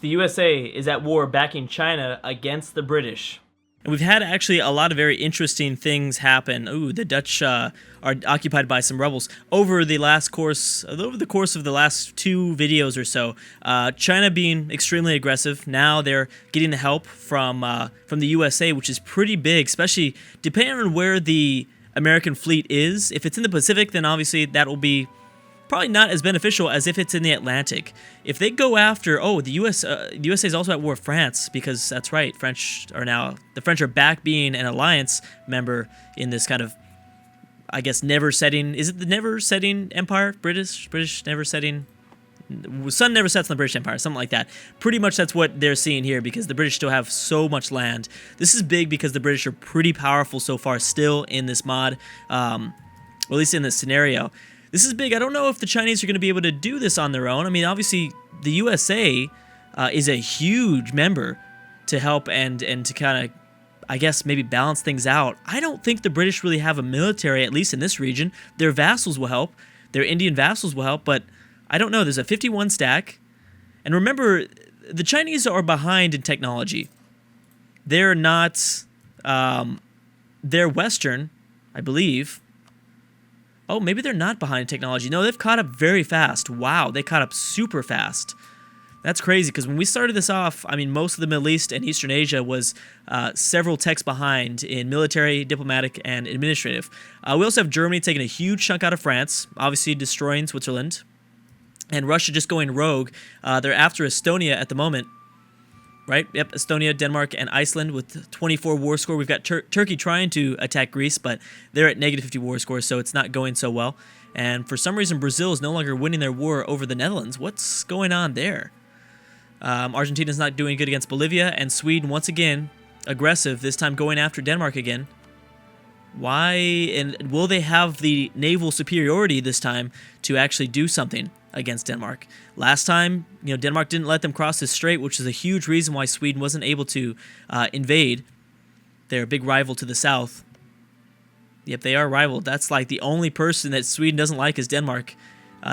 The USA is at war backing China against the British. And we've had actually a lot of very interesting things happen. Ooh, the Dutch are occupied by some rebels over the course of the last 2 videos or so. China being extremely aggressive. Now they're getting the help from the USA, which is pretty big, especially depending on where the American fleet is. If it's in the Pacific, then obviously that will be probably not as beneficial as if it's in the Atlantic. If they go after, the USA is also at war with France, because that's right, the French are back being an alliance member in this kind of, I guess, never-setting, is it the never-setting empire? British never-setting, sun never sets on the British Empire, something like that. Pretty much that's what they're seeing here, because the British still have so much land. This is big because the British are pretty powerful so far still in this mod, or at least in this scenario. This is big. I don't know if the Chinese are going to be able to do this on their own. I mean, obviously, the USA is a huge member to help and to kind of, I guess, maybe balance things out. I don't think the British really have a military, at least in this region. Their vassals will help. Their Indian vassals will help, but I don't know. There's a 51 stack. And remember, the Chinese are behind in technology. They're not, they're Western, I believe. Oh, maybe they're not behind in technology. No, they've caught up very fast. Wow, they caught up super fast. That's crazy, because when we started this off, I mean, most of the Middle East and Eastern Asia was several techs behind in military, diplomatic, and administrative. We also have Germany taking a huge chunk out of France, obviously destroying Switzerland, and Russia just going rogue. They're after Estonia at the moment. Right? Yep, Estonia, Denmark, and Iceland with 24 war score. We've got Turkey trying to attack Greece, but they're at negative 50 war score, so it's not going so well. And for some reason, Brazil is no longer winning their war over the Netherlands. What's going on there? Argentina's not doing good against Bolivia, and Sweden, once again, aggressive, this time going after Denmark again. Why? And will they have the naval superiority this time to actually do something against Denmark? Last time, Denmark didn't let them cross this strait, which is a huge reason why Sweden wasn't able to invade. They're a big rival to the south. Yep, they are rival. That's like the only person that Sweden doesn't like is Denmark.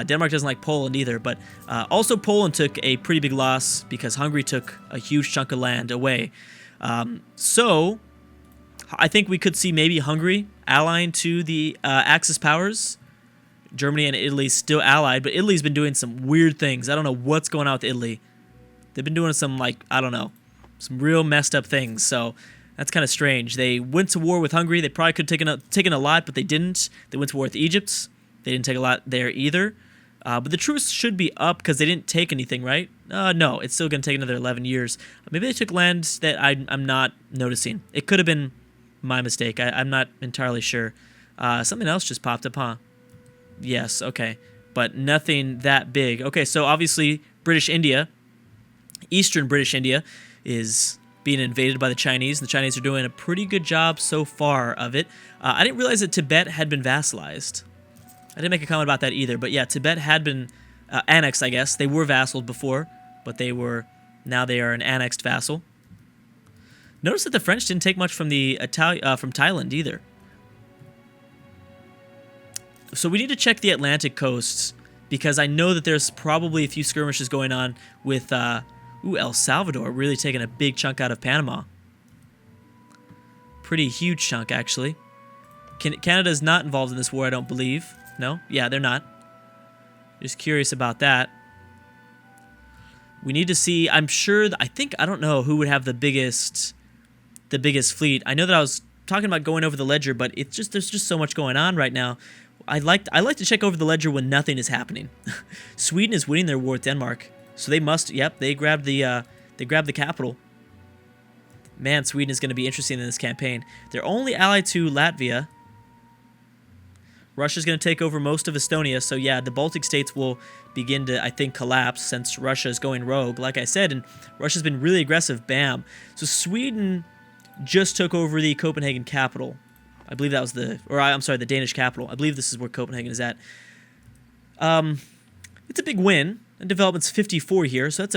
Denmark doesn't like Poland either, but also Poland took a pretty big loss because Hungary took a huge chunk of land away. So I think we could see maybe Hungary allying to the Axis powers. Germany and Italy still allied, but Italy's been doing some weird things. I don't know what's going on with Italy. They've been doing some, I don't know, some real messed up things, so that's kind of strange. They went to war with Hungary. They probably could have taken a lot, but they didn't. They went to war with Egypt. They didn't take a lot there either. But the truce should be up because they didn't take anything, right? No, it's still going to take another 11 years. Maybe they took land that I'm not noticing. It could have been my mistake. I'm not entirely sure. Something else just popped up, huh? Yes, okay. But nothing that big. Okay, so obviously British India, Eastern British India, is being invaded by the Chinese. The Chinese are doing a pretty good job so far of it. I didn't realize that Tibet had been vassalized. I didn't make a comment about that either. But yeah, Tibet had been annexed, I guess. They were vassaled before, but now they are an annexed vassal. Notice that the French didn't take much from from Thailand either. So we need to check the Atlantic coasts because I know that there's probably a few skirmishes going on with El Salvador really taking a big chunk out of Panama. Pretty huge chunk, actually. Canada's not involved in this war, I don't believe. No? Yeah, they're not. Just curious about that. We need to see, I don't know who would have the biggest fleet. I know that I was talking about going over the ledger, but there's just so much going on right now. I like to check over the ledger when nothing is happening. Sweden is winning their war with Denmark, so they must. Yep, they grabbed the capital. Man, Sweden is going to be interesting in this campaign. They're only allied to Latvia. Russia's going to take over most of Estonia, so yeah, the Baltic states will begin to, I think, collapse since Russia is going rogue, like I said, and Russia's been really aggressive. Bam. So Sweden just took over the Copenhagen capital. I believe that was the Danish capital. I believe this is where Copenhagen is at. It's a big win. And development's 54 here, so that's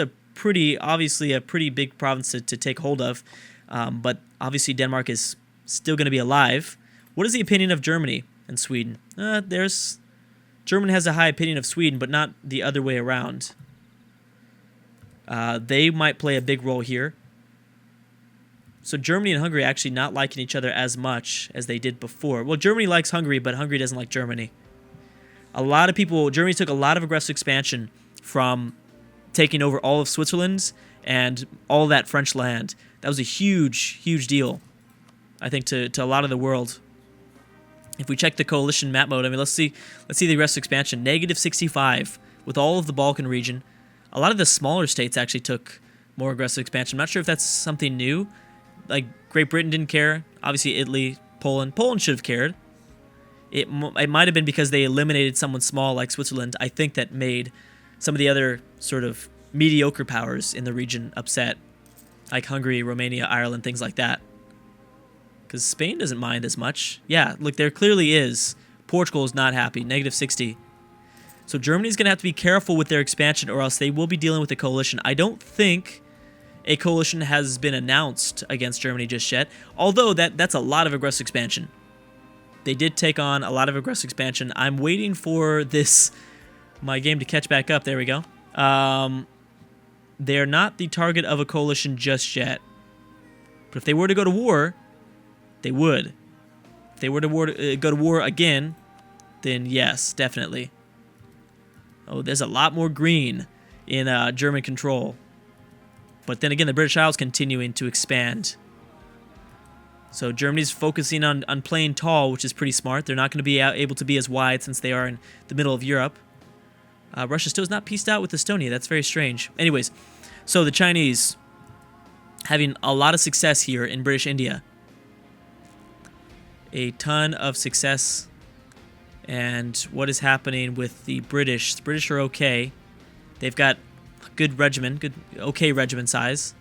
obviously a pretty big province to take hold of. But obviously Denmark is still going to be alive. What is the opinion of Germany and Sweden? Germany has a high opinion of Sweden, but not the other way around. They might play a big role here. So Germany and Hungary actually not liking each other as much as they did before. Well, Germany likes Hungary, but Hungary doesn't like Germany. Germany took a lot of aggressive expansion from taking over all of Switzerland and all that French land. That was a huge, huge deal, I think, to a lot of the world. If we check the coalition map mode, I mean, let's see the aggressive expansion. -65 with all of the Balkan region. A lot of the smaller states actually took more aggressive expansion. I'm not sure if that's something new. Like, Great Britain didn't care. Obviously, Italy, Poland. Poland should have cared. It might have been because they eliminated someone small like Switzerland, I think, that made some of the other sort of mediocre powers in the region upset, like Hungary, Romania, Ireland, things like that. Because Spain doesn't mind as much. Yeah, look, there clearly is. Portugal is not happy, -60. So Germany's going to have to be careful with their expansion, or else they will be dealing with a coalition. I don't think a coalition has been announced against Germany just yet, although that's a lot of aggressive expansion. They did take on a lot of aggressive expansion. I'm waiting for my game to catch back up. There we go. They're not the target of a coalition just yet. But if they were to go to war, they would. If they were to go to war again, then yes, definitely. Oh, there's a lot more green in German control. But then again, the British Isles continuing to expand. So Germany's focusing on playing tall, which is pretty smart. They're not going to be able to be as wide since they are in the middle of Europe. Russia still is not pieced out with Estonia. That's very strange. Anyways, so the Chinese having a lot of success here in British India. A ton of success. And what is happening with the British? The British are okay. They've got a good regiment, okay regiment size.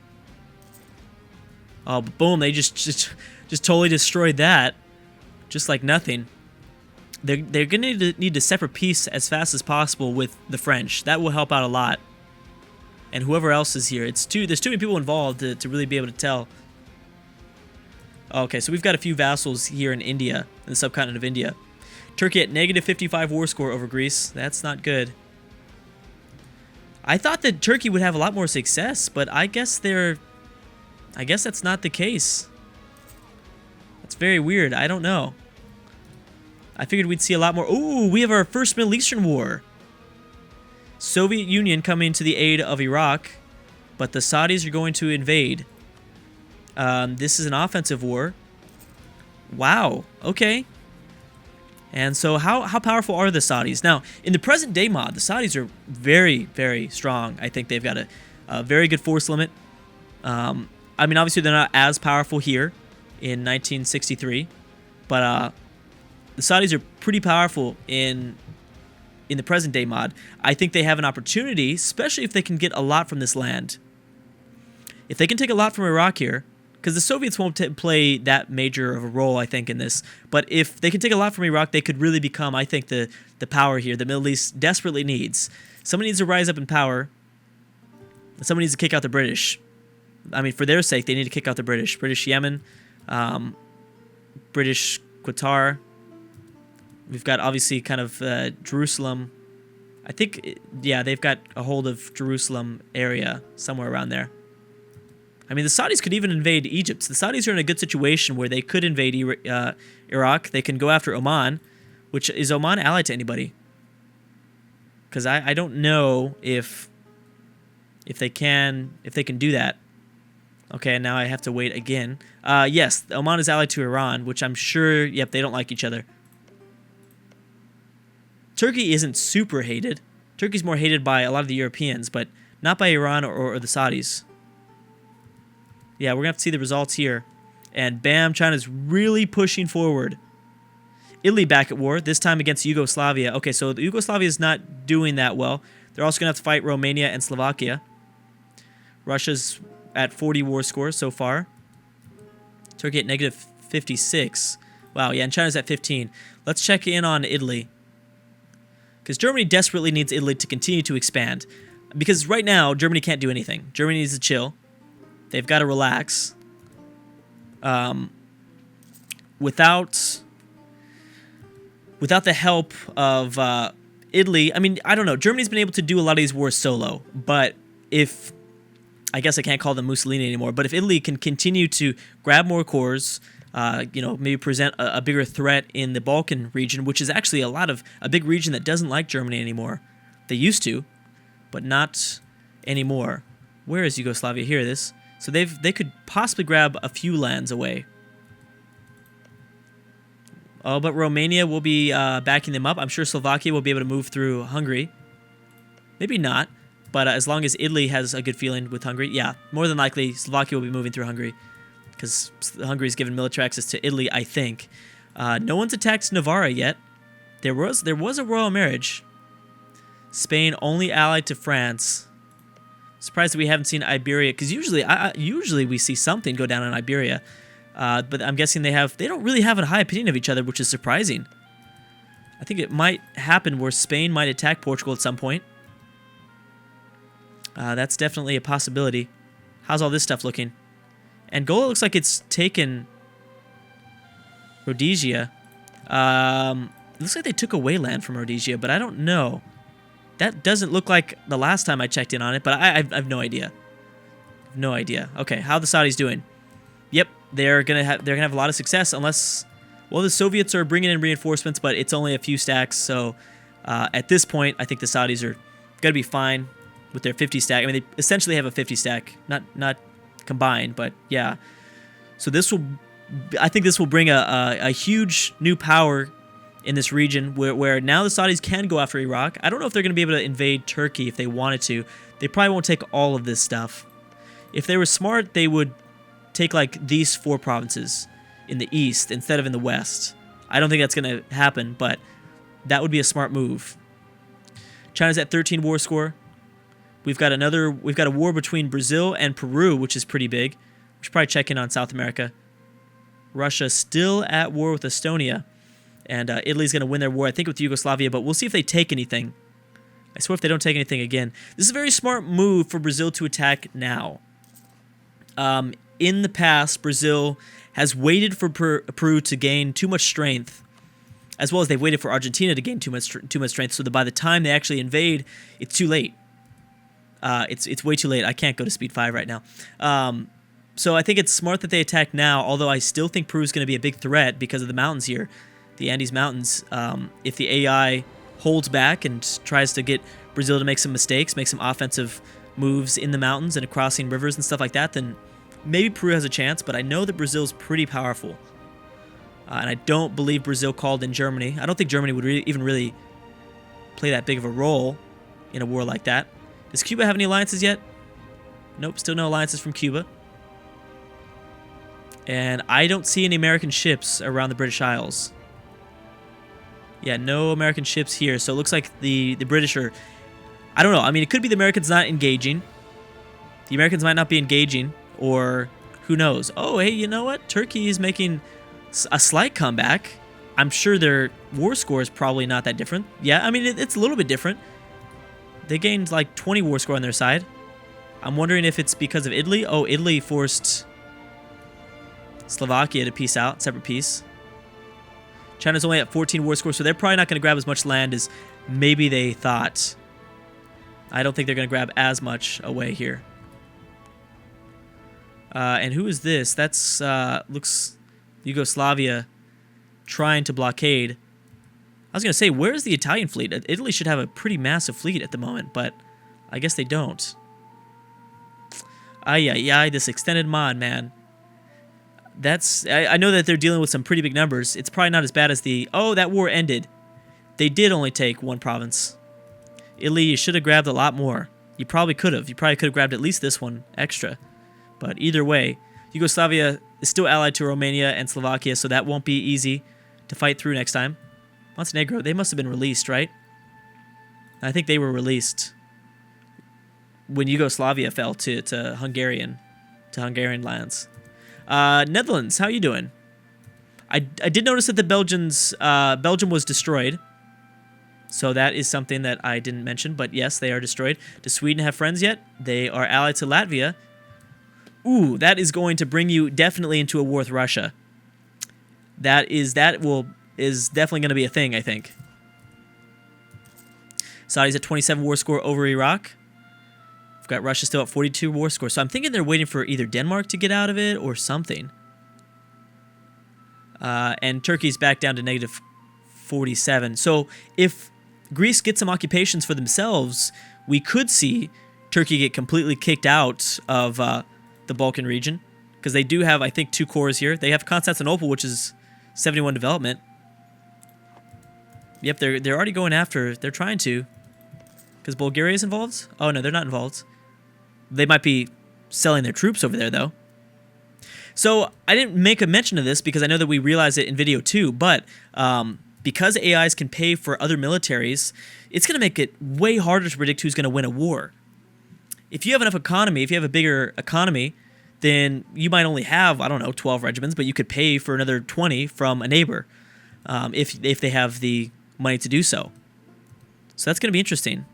Oh, boom, they just totally destroyed that. Just like nothing. They're going to need to separate peace as fast as possible with the French. That will help out a lot. And whoever else is here. There's too many people involved to really be able to tell. Okay, so we've got a few vassals here in India, in the subcontinent of India. Turkey at -55 war score over Greece. That's not good. I thought that Turkey would have a lot more success, but I guess that's not the case. That's very weird. I don't know. I figured we'd see a lot more. Ooh, we have our first Middle Eastern war. Soviet Union coming to the aid of Iraq, but the Saudis are going to invade. This is an offensive war. Wow. Okay. And so how powerful are the Saudis? Now, in the present day mod, the Saudis are very, very strong. I think they've got a very good force limit. I mean, obviously, they're not as powerful here in 1963, but the Saudis are pretty powerful in the present day mod. I think they have an opportunity, especially if they can get a lot from this land. If they can take a lot from Iraq here, because the Soviets won't play that major of a role, I think, in this. But if they can take a lot from Iraq, they could really become, I think, the power here the Middle East desperately needs. Somebody needs to rise up in power. And somebody needs to kick out the British. I mean, for their sake, they need to kick out the British. British Yemen, British Qatar. We've got, obviously, kind of Jerusalem. I think, yeah, they've got a hold of Jerusalem area, somewhere around there. I mean, the Saudis could even invade Egypt. The Saudis are in a good situation where they could invade Iraq. They can go after Oman, which is Oman allied to anybody? Because I don't know if they can do that. Okay, now I have to wait again. Yes, Oman is allied to Iran, which I'm sure, yep, they don't like each other. Turkey isn't super hated. Turkey's more hated by a lot of the Europeans, but not by Iran or the Saudis. Yeah, we're going to have to see the results here. And bam, China's really pushing forward. Italy back at war, this time against Yugoslavia. Okay, so Yugoslavia is not doing that well. They're also going to have to fight Romania and Slovakia. Russia's at 40 war scores so far. Turkey at -56. Wow, yeah, and China's at 15. Let's check in on Italy. Because Germany desperately needs Italy to continue to expand. Because right now, Germany can't do anything. Germany needs to chill. They've got to relax. Without the help of Italy, I mean, I don't know. Germany's been able to do a lot of these wars solo, but if I guess I can't call them Mussolini anymore, but if Italy can continue to grab more cores, maybe present a bigger threat in the Balkan region, which is actually a big region that doesn't like Germany anymore. They used to, but not anymore. Where is Yugoslavia? Here it is. So they could possibly grab a few lands away. Oh, but Romania will be backing them up. I'm sure Slovakia will be able to move through Hungary. Maybe not, but as long as Italy has a good feeling with Hungary, yeah, more than likely Slovakia will be moving through Hungary because Hungary's given military access to Italy, I think. No one's attacked Navarra yet. There was a royal marriage. Spain only allied to France. Surprised that we haven't seen Iberia, because usually we see something go down in Iberia. But I'm guessing they don't really have a high opinion of each other, which is surprising. I think it might happen where Spain might attack Portugal at some point. That's definitely a possibility. How's all this stuff looking? Angola looks like it's taken Rhodesia. It looks like they took away land from Rhodesia, but I don't know. That doesn't look like the last time I checked in on it, but I have no idea. No idea. Okay, how are the Saudis doing? Yep, they're gonna have a lot of success unless, well, the Soviets are bringing in reinforcements, but it's only a few stacks. So at this point, I think the Saudis are gonna be fine with their 50 stack. I mean, they essentially have a 50 stack, not combined, but yeah. So I think this will bring a huge new power in this region where now the Saudis can go after Iraq. I don't know if they're going to be able to invade Turkey if they wanted to. They probably won't take all of this stuff. If they were smart, they would take like these 4 provinces in the east instead of in the west. I don't think that's going to happen, but that would be a smart move. China's at 13 war score. We've got a war between Brazil and Peru, which is pretty big. We should probably check in on South America. Russia still at war with Estonia. And Italy's going to win their war, I think, with Yugoslavia, but we'll see if they take anything. I swear if they don't take anything again. This is a very smart move for Brazil to attack now. In the past, Brazil has waited for Peru to gain too much strength, as well as they've waited for Argentina to gain too much strength, so that by the time they actually invade, it's too late. It's way too late. I can't go to speed 5 right now. So I think it's smart that they attack now, although I still think Peru's going to be a big threat because of the mountains here. The Andes Mountains. If the AI holds back and tries to get Brazil to make some mistakes, make some offensive moves in the mountains and crossing rivers and stuff like that, then maybe Peru has a chance, but I know that Brazil's pretty powerful. And I don't believe Brazil called in Germany. I don't think Germany would even really play that big of a role in a war like that. Does Cuba have any alliances yet? Nope, still no alliances from Cuba. And I don't see any American ships around the British Isles. Yeah, no American ships here, so it looks like the British are... I don't know, I mean, it could be the Americans not engaging. The Americans might not be engaging, or who knows? Oh, hey, you know what? Turkey is making a slight comeback. I'm sure their war score is probably not that different. Yeah, I mean, it's a little bit different. They gained like 20 war score on their side. I'm wondering if it's because of Italy. Oh, Italy forced Slovakia to peace out, separate peace. China's only at 14 war score, so they're probably not going to grab as much land as maybe they thought. I don't think they're going to grab as much away here. And who is this? That's looks Yugoslavia trying to blockade. I was going to say, where's the Italian fleet? Italy should have a pretty massive fleet at the moment, but I guess they don't. Ay, this extended mod, man. I know that they're dealing with some pretty big numbers. It's probably not as bad as the... Oh, that war ended. They did only take 1 province. Italy, you should have grabbed a lot more. You probably could have. You probably could have grabbed at least this one extra. But either way, Yugoslavia is still allied to Romania and Slovakia, so that won't be easy to fight through next time. Montenegro, they must have been released, right? I think they were released when Yugoslavia fell to Hungarian lands. Netherlands, how you doing? I did notice that the Belgium was destroyed. So that is something that I didn't mention, but yes, they are destroyed. Does Sweden have friends yet? They are allied to Latvia. Ooh, that is going to bring you definitely into a war with Russia. Is definitely going to be a thing, I think. Saudis at 27 war score over Iraq. We've got Russia still at 42 war score. So I'm thinking they're waiting for either Denmark to get out of it or something. And Turkey's back down to negative 47. So if Greece gets some occupations for themselves, we could see Turkey get completely kicked out of the Balkan region. Because they do have, I think, 2 cores here. They have Constantinople, which is 71 development. Yep, they're already going after. They're trying to. Because Bulgaria is involved? Oh, no, they're not involved. They might be selling their troops over there, though. So I didn't make a mention of this because I know that we realized it in video 2. But because AIs can pay for other militaries, it's going to make it way harder to predict who's going to win a war. If you have enough economy, if you have a bigger economy, then you might only have, I don't know, 12 regiments, but you could pay for another 20 from a neighbor if they have the money to do so. So that's going to be interesting.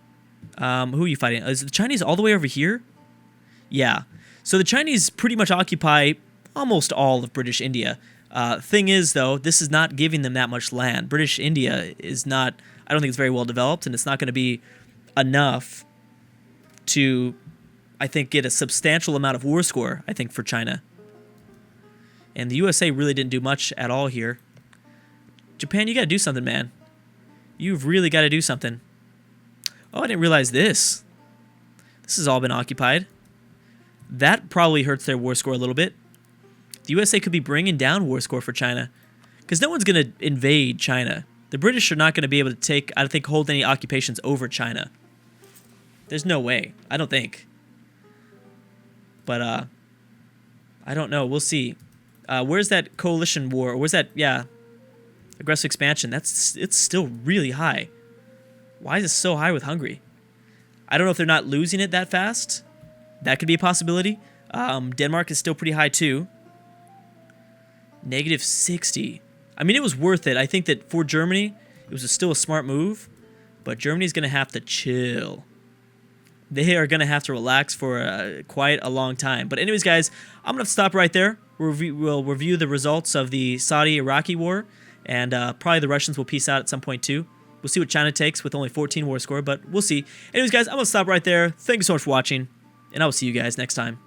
Who are you fighting? Is the Chinese all the way over here? Yeah. So the Chinese pretty much occupy almost all of British India. Thing is, though, this is not giving them that much land. British India is not, I don't think it's very well developed, and it's not going to be enough to, I think, get a substantial amount of war score, I think, for China. And the USA really didn't do much at all here. Japan, you got to do something, man. You've really got to do something. Oh, I didn't realize this. This has all been occupied. That probably hurts their war score a little bit. The USA could be bringing down war score for China. Because no one's going to invade China. The British are not going to be able to take, I don't think, hold any occupations over China. There's no way. I don't think. But, I don't know. We'll see. Where's that coalition war? Where's that, yeah, aggressive expansion? It's still really high. Why is it so high with Hungary? I don't know if they're not losing it that fast. That could be a possibility. Denmark is still pretty high, too. Negative 60. I mean, it was worth it. I think that for Germany, it was still a smart move. But Germany's going to have to chill. They are going to have to relax for quite a long time. But anyways, guys, I'm going to stop right there. We'll review the results of the Saudi-Iraqi war. And probably the Russians will peace out at some point, too. We'll see what China takes with only 14 war score, but we'll see. Anyways, guys, I'm going to stop right there. Thank you so much for watching, and I will see you guys next time.